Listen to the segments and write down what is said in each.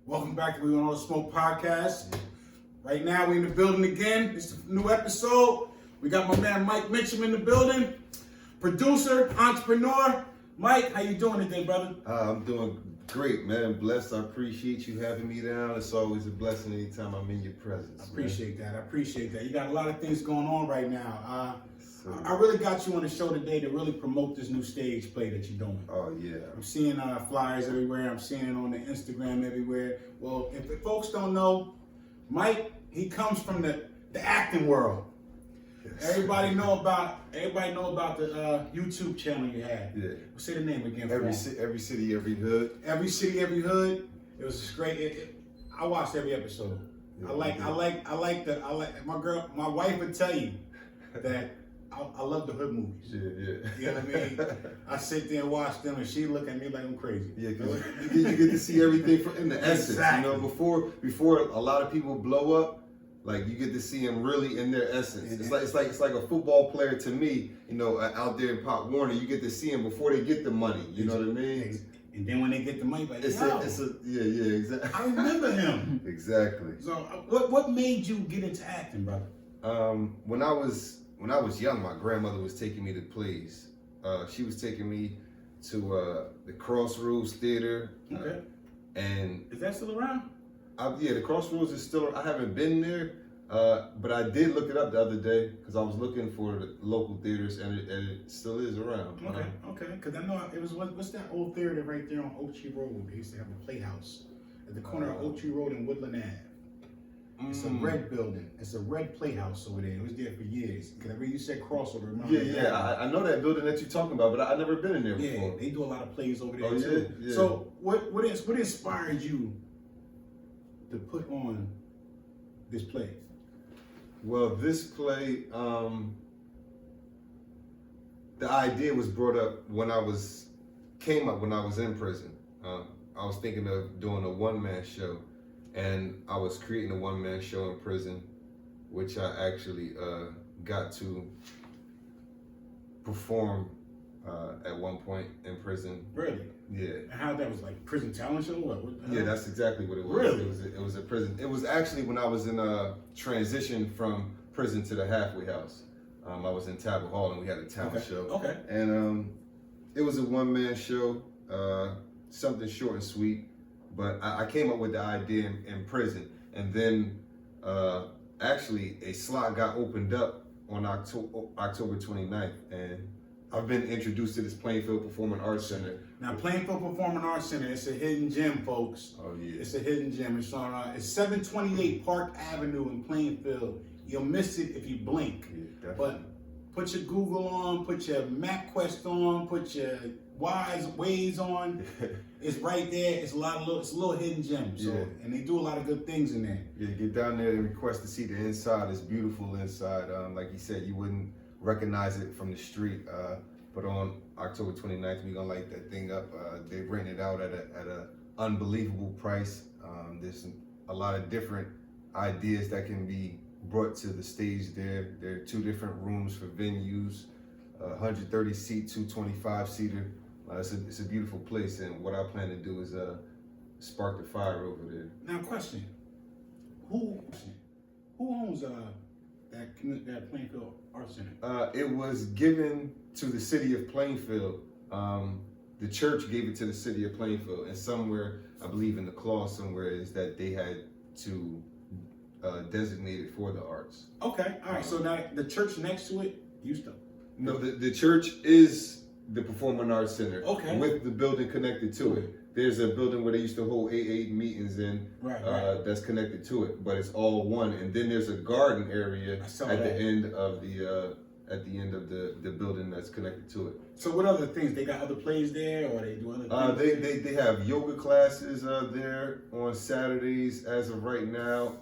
Welcome back to WWATSPODCAST. Right now, we're in the building again. It's a new episode. We got my man Mike Mitchum in the building. Producer, entrepreneur. Mike, how you doing today, brother? I'm doing great, man. Blessed. I appreciate you having me down. It's always a blessing anytime I'm in your presence. I appreciate that. You got a lot of things going on right now. I really got you on the show today to really promote this new stage play that you're doing. Oh, yeah. I'm seeing flyers everywhere. I'm seeing it on the Instagram everywhere. Well, if the folks don't know, Mike, he comes from the acting world. Yes. Everybody know about the YouTube channel you had. Yeah. Say the name again. Every city, every hood. Every city, every hood. It was just great. I watched every episode. Yeah, my wife would tell you that I love the hood movies. Yeah. You know what I mean? I sit there and watch them, and she look at me like I'm crazy. Yeah, because you get to see everything in the essence. Exactly. You know, before a lot of people blow up, like you get to see them really in their essence. It's like a football player to me. You know, out there in Pop Warner, you get to see them before they get the money. You know what I mean? And then when they get the money, like, yeah, exactly. I remember him. Exactly. So, what made you get into acting, brother? When I was young, my grandmother was taking me to plays. She was taking me to the Crossroads Theater. Okay. And is that still around? The Crossroads is still. I haven't been there, but I did look it up the other day because I was looking for the local theaters, and it still is around. Okay. Because I know it was what's that old theater right there on Oak Tree Road? They used to have a playhouse at the corner of Oak Tree Road and Woodland Ave. It's a red building. It's a red playhouse over there. It was there for years. Because I mean, you said crossover. I know that building that you're talking about, but I've never been in there before. Yeah, they do a lot of plays over there too. Yeah. So what inspired you to put on this play? Well, this play, the idea was brought up when I was in prison. I was thinking of doing a one-man show. And I was creating a one-man show in prison, which I actually got to perform at one point in prison. Really? Yeah. And how that was like prison talent show? What yeah, that's exactly what it was. Really? It was a prison. It was actually when I was in a transition from prison to the halfway house. I was in Tabor Hall and we had a talent show. Okay. And it was a one-man show, something short and sweet. But I came up with the idea in prison, and then actually a slot got opened up on October 29th, and I've been introduced to this Plainfield Performing Arts Center. Now, Plainfield Performing Arts Center, it's a hidden gem, folks. Oh yeah, it's a hidden gem. It's on it's 728 Park Avenue in Plainfield. You'll miss it if you blink. Yeah, but put your Google on, put your MapQuest on, put your Waze on. It's right there. It's a little hidden gem. So, and they do a lot of good things in there. Yeah, get down there and request to see the inside. It's beautiful inside. Like you said, you wouldn't recognize it from the street. But on October 29th, we're gonna light that thing up. They rent it out at a unbelievable price. There's a lot of different ideas that can be brought to the stage there. There are 2 different rooms for venues, 130 seat, 225 seater. It's a beautiful place, and what I plan to do is spark the fire over there. Now, question: Who owns that Plainfield Arts Center? It was given to the city of Plainfield. The church gave it to the city of Plainfield, and somewhere, I believe in the clause somewhere, is that they had to designate it for the arts. Okay, all right. So now the church next to it used to. No, the church is the Performing Arts Center, with the building connected to it. There's a building where they used to hold AA meetings in, right. That's connected to it, but it's all one. And then there's a garden area at the end of the building that's connected to it. So what other things? They got other plays there, or they do other things? They have yoga classes there on Saturdays as of right now.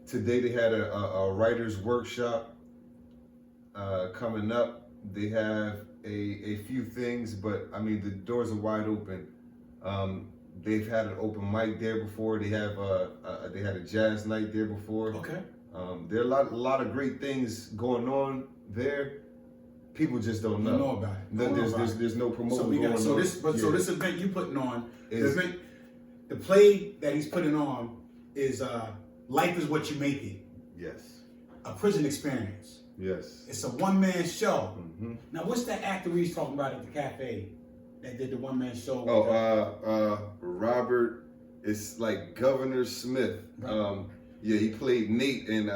Today they had a writer's workshop coming up. They have a few things, but I mean the doors are wide open. They've had an open mic there before. They had a jazz night there before. Okay. There are a lot of great things going on there. People just don't know. Know about it. There's no promotion. So this event you putting on, the play that he's putting on is Life is What You Make It. Yes. A prison experience. Yes. It's a one-man show. Mm-hmm. Now, what's that actor we was talking about at the cafe that did the one-man show? Robert, it's like Governor Smith. Right. Yeah, he played Nate in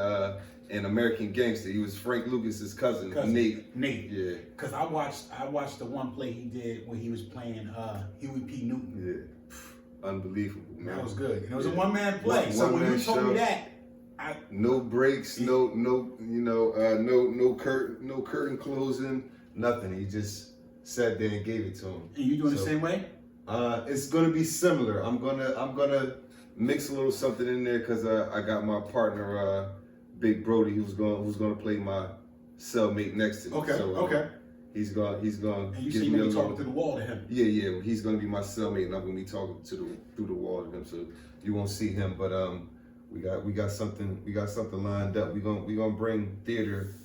American Gangster. He was Frank Lucas's cousin. Nate. Nate. Yeah. Because I watched the one play he did when he was playing Huey P. Newton. Yeah. Unbelievable, man. That was good. And it was a one-man play. So when you told me that, no breaks, no curtain closing, nothing. He just sat there and gave it to him. And you doing the same way? It's gonna be similar. I'm gonna mix a little something in there because I got my partner Big Brody who's gonna play my cellmate next to me. Okay. So, okay. He's gonna. And you see me talking through the wall to him. Yeah. He's gonna be my cellmate, and I'm gonna be talking through the wall to him. So you won't see him, but we got something lined up. We gonna bring theater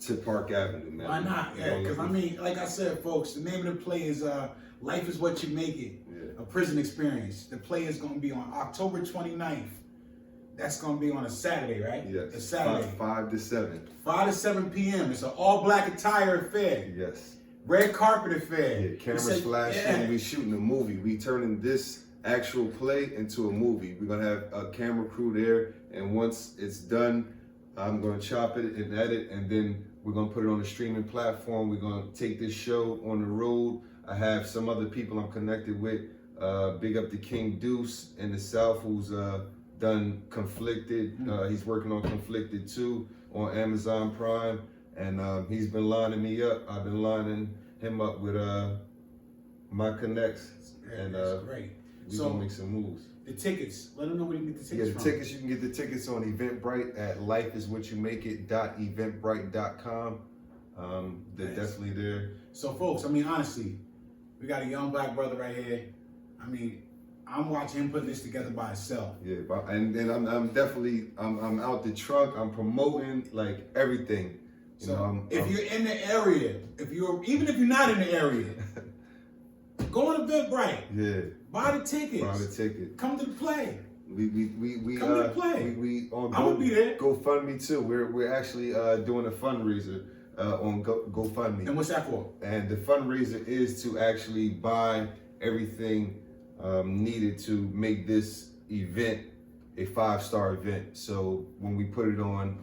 to Park Avenue, man. Why not? Yeah, because I mean, like I said, folks, the name of the play is Life is What You Make It. Yeah. A prison experience. The play is gonna be on October 29th. That's gonna be on a Saturday, right? Yes. It's Saturday. 5 to 7. 5 to 7 p.m. It's an all-black attire affair. Yes. Red carpet affair. Yeah, cameras flashing. Yeah. We shooting a movie. We turning this actual play into a movie. We're gonna have a camera crew there, and once it's done, I'm gonna chop it and edit, and then we're gonna put it on the streaming platform. We're gonna take this show on the road. I have some other people I'm connected with. Big up to King Deuce in the South, who's done Conflicted. He's working on Conflicted 2 on Amazon Prime, and he's been lining me up. I've been lining him up with my connects, and That's great. we're gonna make some moves. The tickets, let them know where you can get the tickets Yeah, the from. tickets, you can get the tickets on Eventbrite at lifeiswhatyoumake.eventbrite.com. They're Nice. definitely there. So, folks, I mean, honestly, we got a young black brother right here. I mean, I'm watching him putting this together by himself. Yeah, and I'm definitely I'm out the trunk. I'm promoting like everything. You know, if you're in the area, even if you're not in the area, go on Eventbrite. Yeah. Buy the tickets. Buy the ticket. Come to the play. We Come to the play. We on I'm gonna be there. GoFundMe too. We're actually doing a fundraiser on GoFundMe. And what's that for? And the fundraiser is to actually buy everything needed to make this event a 5-star event. So when we put it on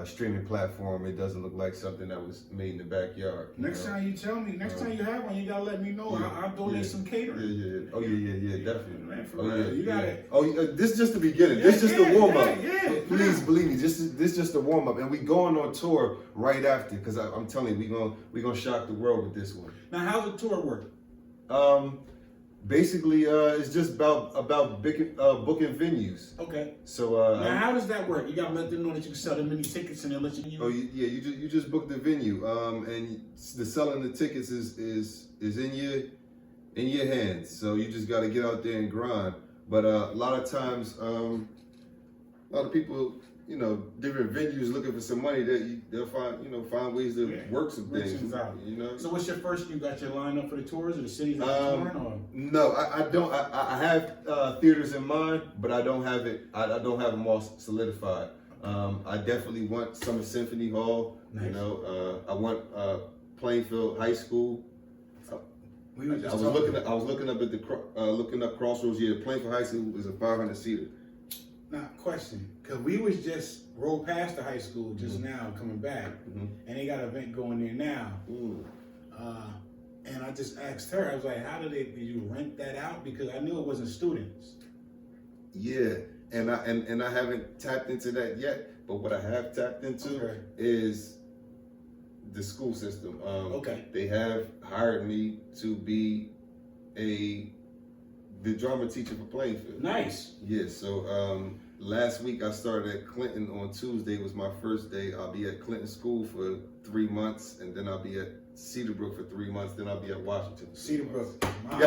streaming platform, it doesn't look like something that was made in the backyard. Next time you tell me, next time you have one, you gotta let me know. Yeah, I'll donate some catering. Yeah. Oh yeah, definitely. Man, for real. You got it. Oh, this is just the beginning. This is just the warm up. Yeah. Please believe me. This is just the warm up, and we going on tour right after. Because I'm telling you, we gonna shock the world with this one. Now, how's the tour work? Basically, it's just about booking venues. Okay. So now, how does that work? You gotta let them know that you can sell them many tickets, and they'll let you. Oh yeah, you just book the venue, and the selling the tickets is in your hands. So you just got to get out there and grind. But a lot of times, a lot of people, different venues looking for some money, they'll find ways to work some things. So what's your first? You got your line up for the tours or the cities that you're touring, or? No, I don't. I have theaters in mind, but I don't have it. I don't have them all solidified. I definitely want Summer Symphony Hall. Nice. I want Plainfield High School. I was looking up Crossroads. Yeah, Plainfield High School is a 500 seater. Now, question, because we was just rolled past the high school just now coming back, and they got an event going there now. And I just asked her, I was like, did you rent that out? Because I knew it wasn't students. Yeah, and I haven't tapped into that yet, but what I have tapped into is the school system. They have hired me to be the drama teacher for Plainfield. Nice. Yeah, so last week I started at Clinton on Tuesday was my first day. I'll be at Clinton School for 3 months, and then I'll be at Cedarbrook for 3 months, then I'll be at Washington. Cedarbrook. My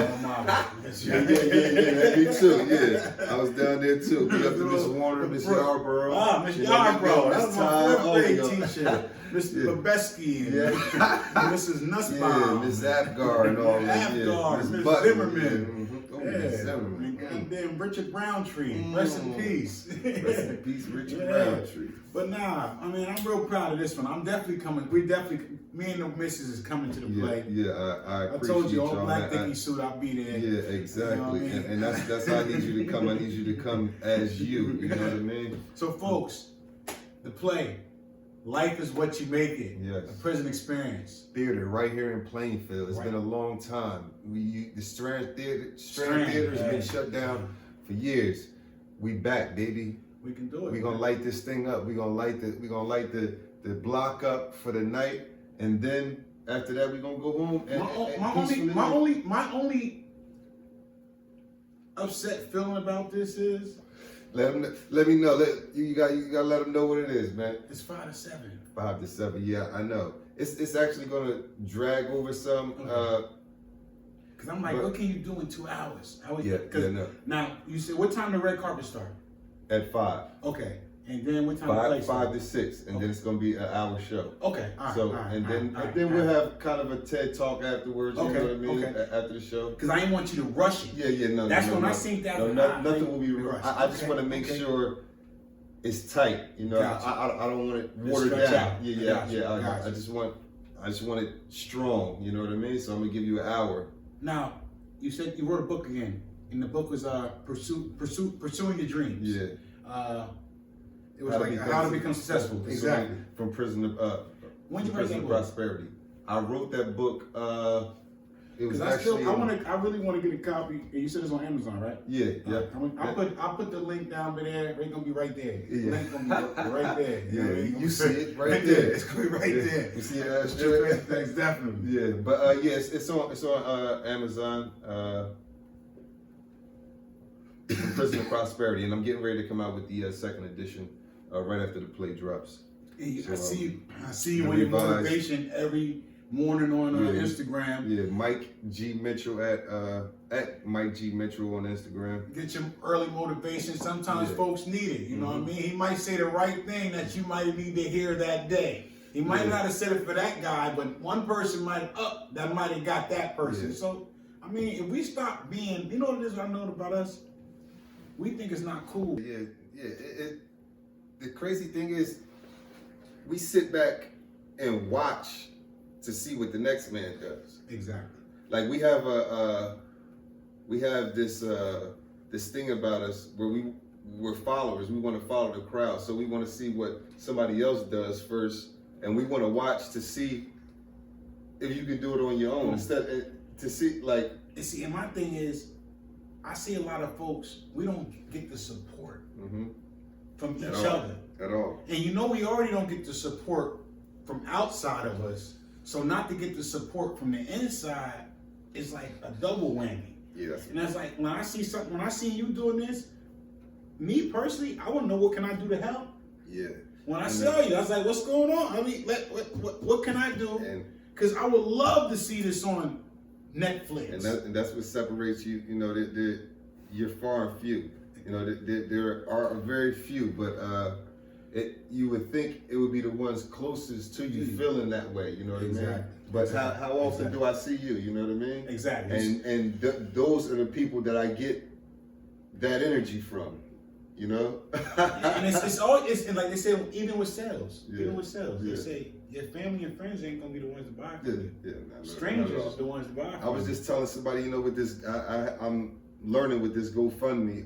Yeah, me too, yeah. I was down there too. Be up to Miss Warner, Miss Yarborough. Miss Yarborough. That was my fourth grade yeah. teacher. Miss Babesky and Mrs. Nussbaum. Yeah, Miss Apgar and all that. Apgar, Miss Miss Button. Zimmerman. Miss Zimmerman. damn Richard Browntree. Rest in peace. Rest in peace, Richard Yeah. Browntree. But nah, I mean, I'm real proud of this one. I'm definitely coming. Me and the missus is coming to the play. Yeah, I appreciate I told you, all y'all, black man. dicky suit, I'll be there. Yeah, exactly. You know what I mean? And that's how I need you to come. I need you to come as you. You know what I mean? So, folks, the play, Life is What You Make It. Yes. A prison experience. Theater right here in Plainfield. It's been a long time. The Strand Theater has been shut down for years. We back, baby. We can do it. We're gonna light this thing up. We're gonna light the block up for the night, and then after that we're gonna go home. And my only upset feeling about this is let me know. You gotta let them know what it is, man. it's 5 to 7. 5 to 7. Yeah, I know. It's actually gonna drag over some. Cause I'm like, what can you do in 2 hours? No. Now you said, what time the red carpet start? At 5. Okay, and then what time the play start? 5 to 6, and then it's gonna be an hour show. Okay, all right, then we'll have kind of a TED talk afterwards. You know what I mean? After the show. Because I didn't want you to rush it. Yeah, That's when I seen that. Nothing will be rushed. I just want to make sure it's tight. You know, Gotcha. I don't want it watered Stretch down. out. Yeah. Gotcha. I just want it strong. You know what I mean? So I'm gonna give you an hour. Now, you said you wrote a book again, and the book was Pursuing Your Dreams. Yeah. It was how to become successful. Exactly. From prison to When did you write that book? prosperity. I wrote that book. It was actually. I really want to get a copy. And you said it's on Amazon, right? Yeah. I'll put the link down there. It's gonna be right there. Yeah. The link gonna be right there. Yeah, know you see it right there. It's gonna be right there. You see it, straight. Thanks, definitely. Yeah, but it's on Amazon. From Prison to Prosperity, and I'm getting ready to come out with the second edition right after the play drops. Hey, So, I see you on your motivation every morning on Instagram. Yeah, Mike G Mitchell at Mike G Mitchell on Instagram. Get your early motivation. Sometimes folks need it. You know what I mean? He might say the right thing that you might need to hear that day. He might not have said it for that guy, but one person might have got that person. Yeah. So, I mean, if we stop being, you know what it is I know about us? We think it's not cool. Yeah. The crazy thing is, we sit back and watch to see what the next man does. Exactly. Like we have this thing about us where we're followers. We want to follow the crowd, so we want to see what somebody else does first, and we want to watch to see if you can do it on your own instead to see like. And see, and my thing is, I see a lot of folks, we don't get the support from each other. At all. And you know we already don't get the support from outside of us. So not to get the support from the inside is like a double whammy. Yeah. And that's like when I see you doing this, me personally, I want to know what can I do to help. Yeah. When I saw you, I was like, what's going on? I mean, what can I do? Because I would love to see this on Netflix. And that's what separates you. You know, you're far and few. You know, there are very few, but you would think it would be the ones closest to you feeling that way. You know what I mean? But how often do I see you? You know what I mean? Exactly. And those are the people that I get that energy from. You know? And it's like they say, even with sales, they say your family and friends ain't gonna be the ones to buy from you. Strangers is the ones to buy from you. I was just telling somebody, you know, with this, I'm learning with this GoFundMe.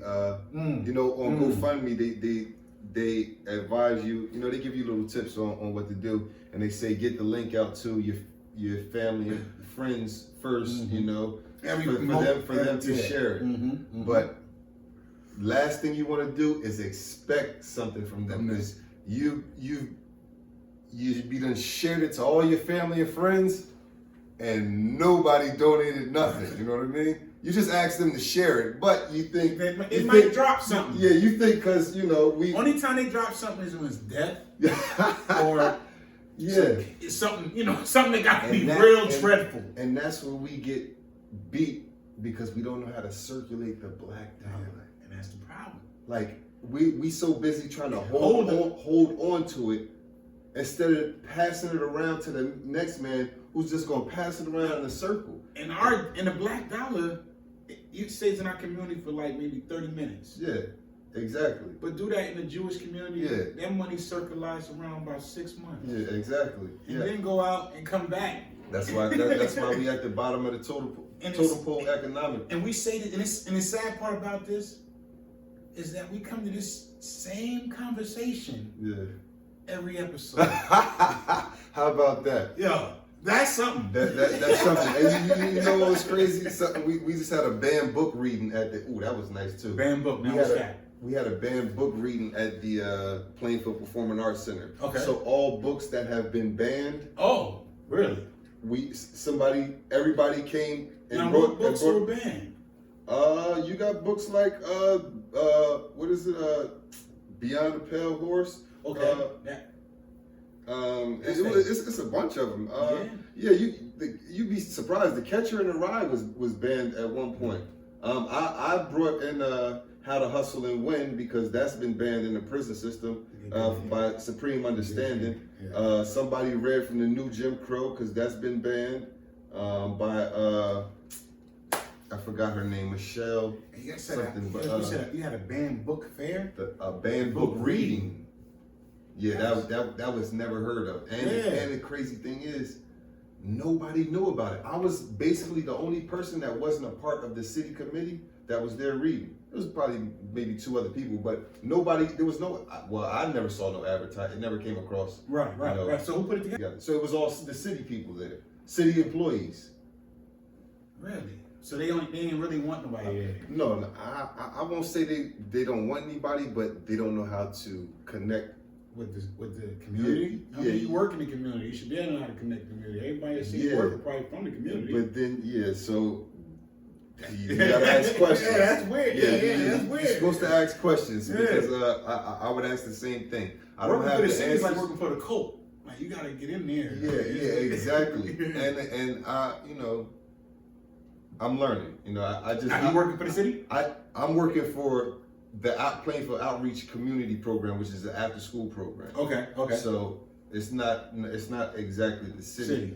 You know, on GoFundMe, they advise you, you know, they give you little tips on what to do, and they say get the link out to your family and friends first, you know, for them to share it. But last thing you want to do is expect something from them, because you be done shared it to all your family and friends, and nobody donated nothing. You know what I mean? You just ask them to share it, but you think it might drop something. Yeah, you think because you know only time they drop something is when it's death or it's something, you know, something that got to be real dreadful. And that's where we get beat, because we don't know how to circulate the black dollar. And that's the problem. Like we so busy trying to hold on to it, instead of passing it around to the next man who's just gonna pass it around in a circle. And the black dollar, you stays in our community for like maybe 30 minutes. Yeah, exactly. But do that in the Jewish community. Yeah. That money circulates around about 6 months. Yeah, exactly. And Yeah. then go out and come back. That's why we at the bottom of the total pole economic. And we say that, and the sad part about this is that we come to this same conversation every episode. How about that? Yo, that's something. That's something. And you know what was crazy? We just had a banned book reading at the. Ooh, that was nice too. Banned book. Now what's that? We had a banned book reading at the Plainfield Performing Arts Center. Okay. So all books that have been banned. Oh, really? Everybody came and now, wrote. what books were banned? You got books like what is it? Beyond the Pale Horse. Okay. It's a bunch of them. You'd be surprised. The Catcher in the Rye was banned at one point. I brought in How to Hustle and Win because that's been banned in the prison system by Supreme Understanding. Somebody read from the New Jim Crow because that's been banned by I forgot her name, Michelle something. You said you had a banned book fair? A banned book reading. Yeah, that was never heard of. And the crazy thing is, nobody knew about it. I was basically the only person that wasn't a part of the city committee that was there reading. There was probably maybe 2 other people, but nobody. There was no. Well, I never saw no advertising. It never came across. Right. So who put it together? So it was all the city people there, city employees. Really? So they didn't really want nobody there. No, I won't say they don't want anybody, but they don't know how to connect with the community. I mean, you work in the community. You should be able to know how to connect the community. Everybody that sees you work is probably from the community. But then so you gotta ask questions. Yeah, that's weird. Yeah, that's weird. You're supposed to ask questions because I would ask the same thing. I don't have the answers. It's like working for the cult. Like you gotta get in there. Yeah, exactly. and I'm learning. Are you working for the city? I'm working for the Plainfield Outreach Community Program, which is an after-school program. Okay. So it's not exactly the city.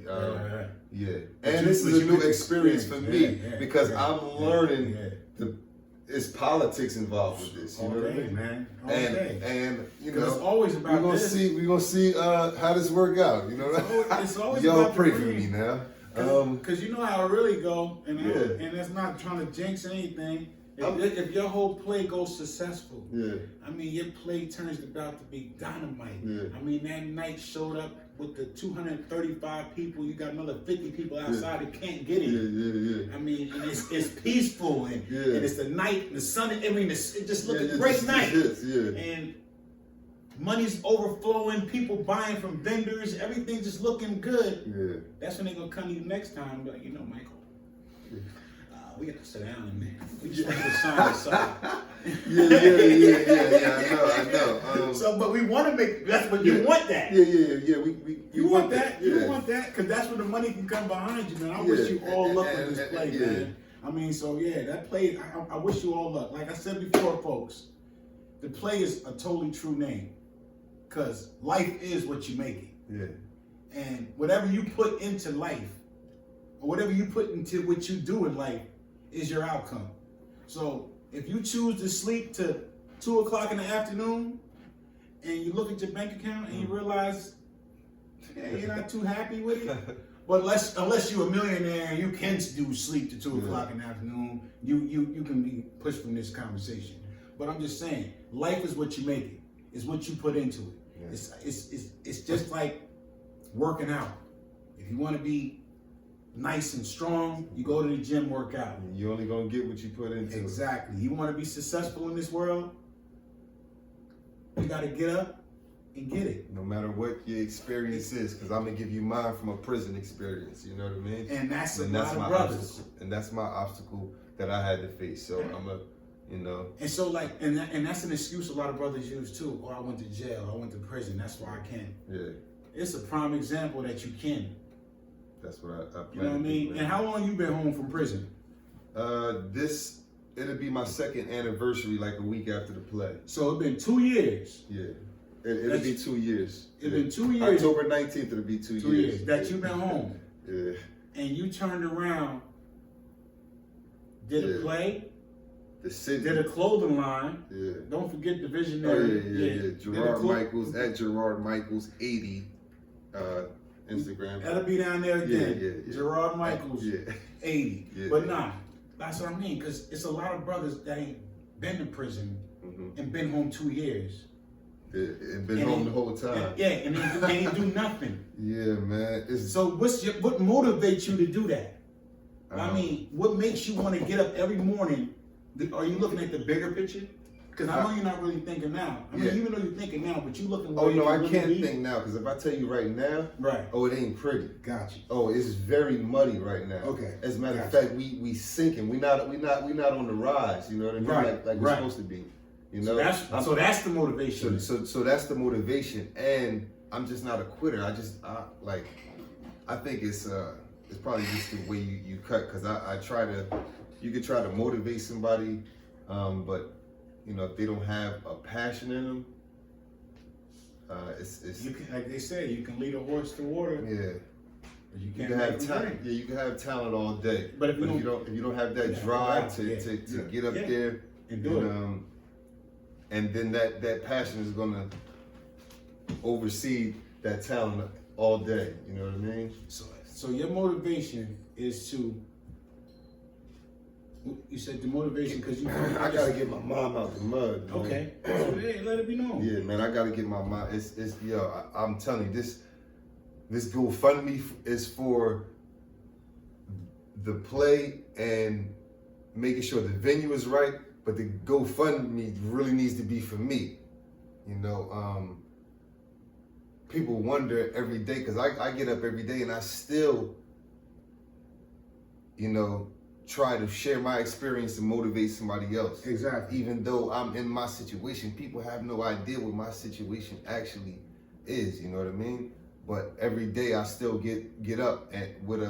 Yeah. But And this is a new experience for me because I'm learning it's politics involved with this. You know what I mean, man. And it's always about we're gonna see how this work out. You know, it's always y'all about pray for me now. Because you know how it really go, and that's not trying to jinx anything. If your whole play goes successful, I mean, your play turns about to be dynamite. I mean, that night showed up with the 235 people. You got another 50 people outside that can't get in. I mean, and it's peaceful, and it's the night, and the sun. I mean, it just looked a great night. And money's overflowing, people buying from vendors, everything just looking good. That's when they're gonna come to you next time, but Michael. We got to sit down and we just want you to sign this up. I know. So, but we want to make. That's what you want. That. You want that. You want that because that's where the money can come behind you, man. I wish you all luck with this play, man. I mean, so that play. I wish you all luck. Like I said before, folks, the play is a totally true name because life is what you make it. And whatever you put into life, or whatever you put into what you do in life, is your outcome. So if you choose to sleep to 2 o'clock in the afternoon and you look at your bank account and you realize you're not too happy with it, but unless you're a millionaire and you can do sleep to 2 o'clock in the afternoon, you can be pushed from this conversation. But I'm just saying, life is what you make it. It's what you put into it. It's just like working out. If you want to be nice and strong, you go to the gym, work out. You're only gonna get what you put into. Exactly. You want to be successful in this world, you got to get up and get it. No matter what your experience is, because I'm gonna give you mine from a prison experience. You know what I mean? And that's my brothers. obstacle. And that's my obstacle that I had to face. So And so and that's an excuse a lot of brothers use too. Oh, I went to jail. I went to prison. That's why I can. It's a prime example that you can. That's what I plan. You know what I mean? And how long you been home from prison? It'll be my 2nd anniversary, like a week after the play. So it's been 2 years. It'll be 2 years. It's been 2 years. October 19th, it'll be 2 years. 2 years that you've been home. And you turned around, did a play, the city, did a clothing line. Yeah. Don't forget the Oh visionary. yeah. Gerard Michaels at Gerard Michaels 80, Instagram. That'll be down there again. Yeah. Gerard Michaels 80. Yeah. But nah, that's what I mean. Because it's a lot of brothers that ain't been to prison and been home 2 years. Yeah, and been home the whole time. And they ain't do nothing. Yeah, man. So what motivates you to do that? I mean, what makes you want to get up every morning? Are you looking at the bigger picture? Because I know you're not really thinking now. I mean, even though you're thinking now, but you looking. Oh no, I can't think now, because if I tell you right now, oh, it ain't pretty. Gotcha. Oh, it's very muddy right now. Okay. As a matter of fact, we sinking. We not on the rise. You know what I mean? Like we're supposed to be. You know. So that's the motivation. So that's the motivation, and I'm just not a quitter. I think it's probably just the way you cut, because you could try to motivate somebody, but you know, if they don't have a passion in them, it's you can, like they say, you can lead a horse to water. Yeah. But you can have talent. Yeah, you can have talent all day. But if you don't have that drive to get up there and do it, and then that passion is gonna oversee that talent all day. You know what I mean? So your motivation is to. You said the motivation because you. I gotta get my mom out the mud. Man. Okay. Hey, let it be known. Yeah, man, I gotta get my mom. I'm telling you, this GoFundMe is for the play and making sure the venue is right, but the GoFundMe really needs to be for me. You know, people wonder every day, because I get up every day and I still, you know, try to share my experience and motivate somebody else. Exactly. Even though I'm in my situation, people have no idea what my situation actually is. You know what I mean? But every day I still get up and with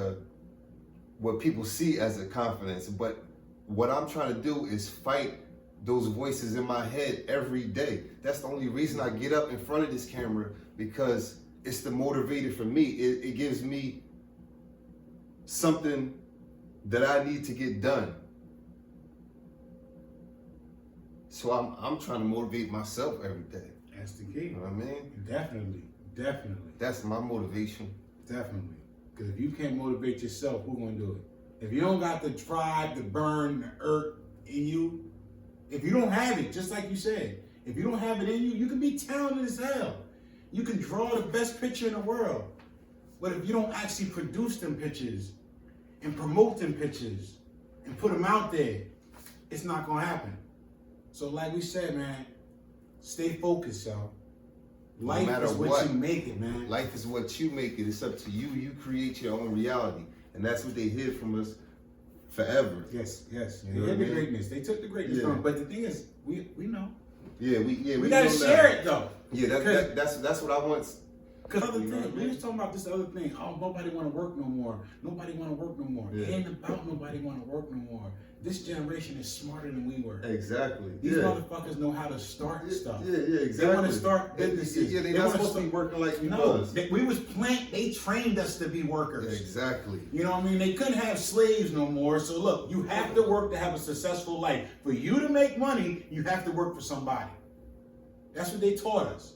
what people see as a confidence. But what I'm trying to do is fight those voices in my head every day. That's the only reason I get up in front of this camera, because it's the motivator for me. It gives me something that I need to get done. So I'm trying to motivate myself every day. That's the key. You know what I mean? Definitely. That's my motivation. Definitely. Because if you can't motivate yourself, who's gonna do it? If you don't got the drive, the burn, the irk in you, if you don't have it, just like you said, if you don't have it in you, you can be talented as hell. You can draw the best picture in the world. But if you don't actually produce them pictures and promote them pictures and put them out there, it's not gonna happen. So like we said, man, stay focused, y'all. Life is what you make it, man. Life is what you make it. It's up to you. You create your own reality. And that's what they hid from us forever. Yes. They hid the greatness. They took the greatness from us. But the thing is, we know. We gotta share it though. Yeah, that's what I want. Because other thing, we was talking about this other thing. Oh, nobody want to work no more. Nobody want to work no more. Yeah. It ain't about nobody want to work no more. This generation is smarter than we were. Exactly. These motherfuckers know how to start stuff. Yeah, exactly. They want to start businesses. Yeah, they're not supposed to be working like we was. We was they trained us to be workers. Exactly. You know what I mean? They couldn't have slaves no more. So look, you have to work to have a successful life. For you to make money, you have to work for somebody. That's what they taught us.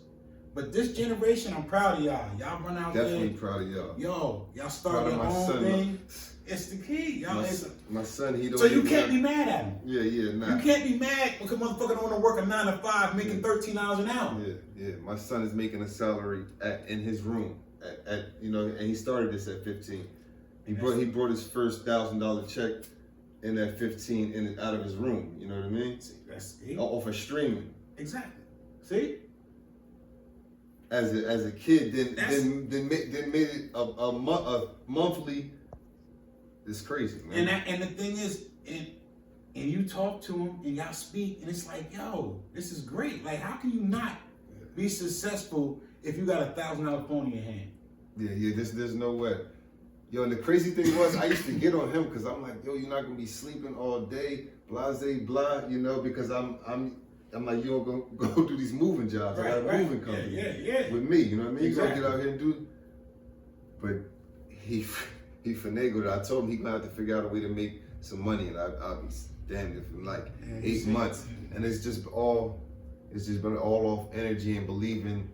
But this generation, I'm proud of y'all. Y'all run out there. Definitely proud of y'all. Yo, y'all start your own thing. It's the key. Y'all, my son, he don't. So you can't be mad at him. Yeah, nah. You can't be mad because motherfucker don't want to work a 9 to 5, making $13 an hour. Yeah. My son is making a salary in his room at and he started this at 15. He brought his first $1,000 check in at 15 out of his room. You know what I mean? See, that's it. Off of streaming. Exactly. See. As a kid, then made it a monthly. It's crazy, man. And the thing is, and you talk to him and y'all speak, and it's like, yo, this is great. Like, how can you not be successful if you got $1,000 phone in your hand? Yeah. There's no way. Yo, and the crazy thing was, I used to get on him because I'm like, yo, you're not gonna be sleeping all day, blase, blah, because I'm like, you don't go do these moving jobs. I got a moving company with me, you know what I mean? Exactly. You gotta get out here and do. But he finagled it. I told him he gonna have to figure out a way to make some money, and I'll be damned if in like Yeah, 8 months. And it's just been all off energy and believing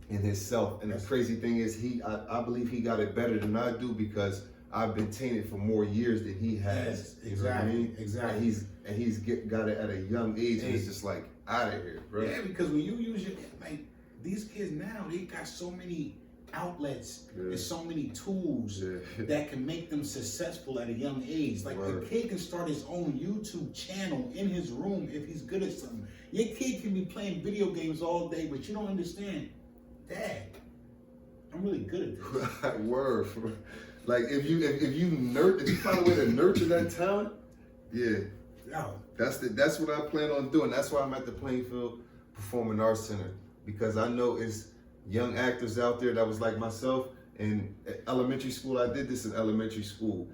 in himself. And the crazy thing is, I believe he got it better than I do, because I've been tainted for more years than he has. Yes, You know what I mean? exactly. And he's got it at a young age, and it's just like out of here, bro. Yeah, because when you use your, like, these kids now, they got so many outlets and so many tools that can make them successful at a young age. Like, a kid can start his own YouTube channel in his room if he's good at something. Your kid can be playing video games all day, but you don't understand, Dad, I'm really good at this. Word. Like, if you find a way to nurture that talent, that's what I plan on doing. That's why I'm at the Plainfield Performing Arts Center, because I know it's young actors out there that was like myself. In elementary school, I did this in elementary school,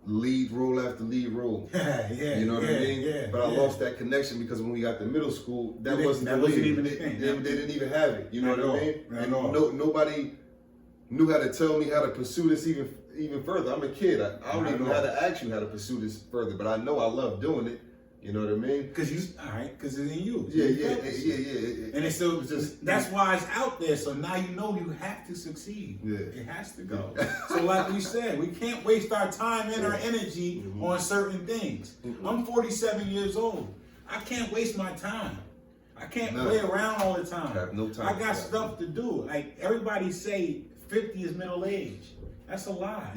lead role after lead role. You know what I mean? But I lost that connection, because when we got to middle school, that wasn't even a thing. They didn't even have it. You know what I mean? And nobody knew how to tell me how to pursue this even further. I'm a kid. I don't even know how to ask you how to pursue this further, but I know I love doing it. You know what I mean? Because it's in you. Yeah. And it's so just, that's why it's out there. So now you know you have to succeed. Yeah. It has to go. So like we said, we can't waste our time and our energy on certain things. I'm 47 years old. I can't waste my time. I can't play around all the time. I have no time. I got stuff to do. Like, everybody say 50 is middle age. That's a lie.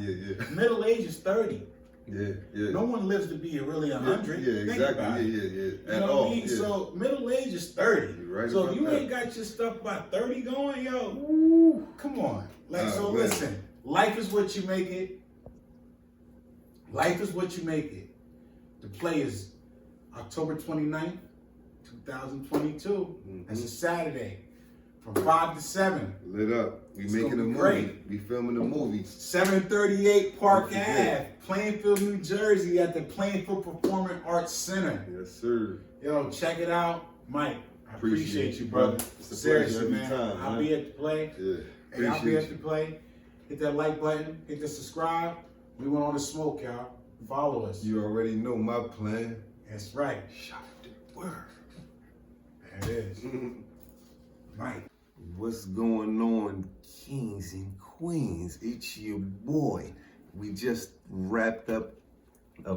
Middle age is 30. No one lives to be really 100. Exactly. You know what I mean? So middle age is 30. Right, so if you ain't got your stuff by 30 going, yo, come on. Like, listen, life is what you make it. Life is what you make it. The play is October 29th, 2022. That's a Saturday. From 5 to 7. Lit up. We making a movie. Great. We filming the movies. 738 Park Ave, Plainfield, New Jersey, at the Plainfield Performing Arts Center. Yes, sir. Yo, check it out. Mike, I appreciate you, brother. It's a Seriously, pleasure every man. time, I'll be at the play. Hey, I'll be at the play. Hit that like button. Hit the subscribe. We want all the smoke, y'all. Follow us. You already know my plan. That's right. Shout out the word. There it is. Mike. What's going on, kings and queens? It's your boy. We just wrapped up a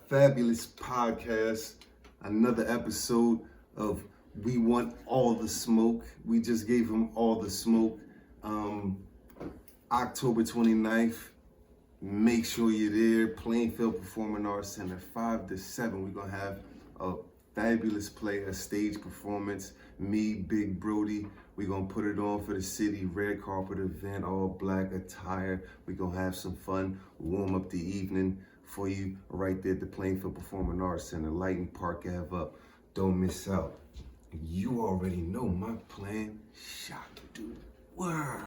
fabulous podcast, another episode of We Want All the Smoke. We just gave them all the smoke. October 29th, make sure you're there. Plainfield Performing Arts Center, 5 to 7. We're going to have a fabulous play, a stage performance. Me, Big Brody, we're going to put it on for the city. Red carpet event, all black attire. We're going to have some fun, warm up the evening for you right there at the Plainfield Performing Arts Center. Lighten Park Ave up. Don't miss out. You already know my plan. Shot, dude. Word.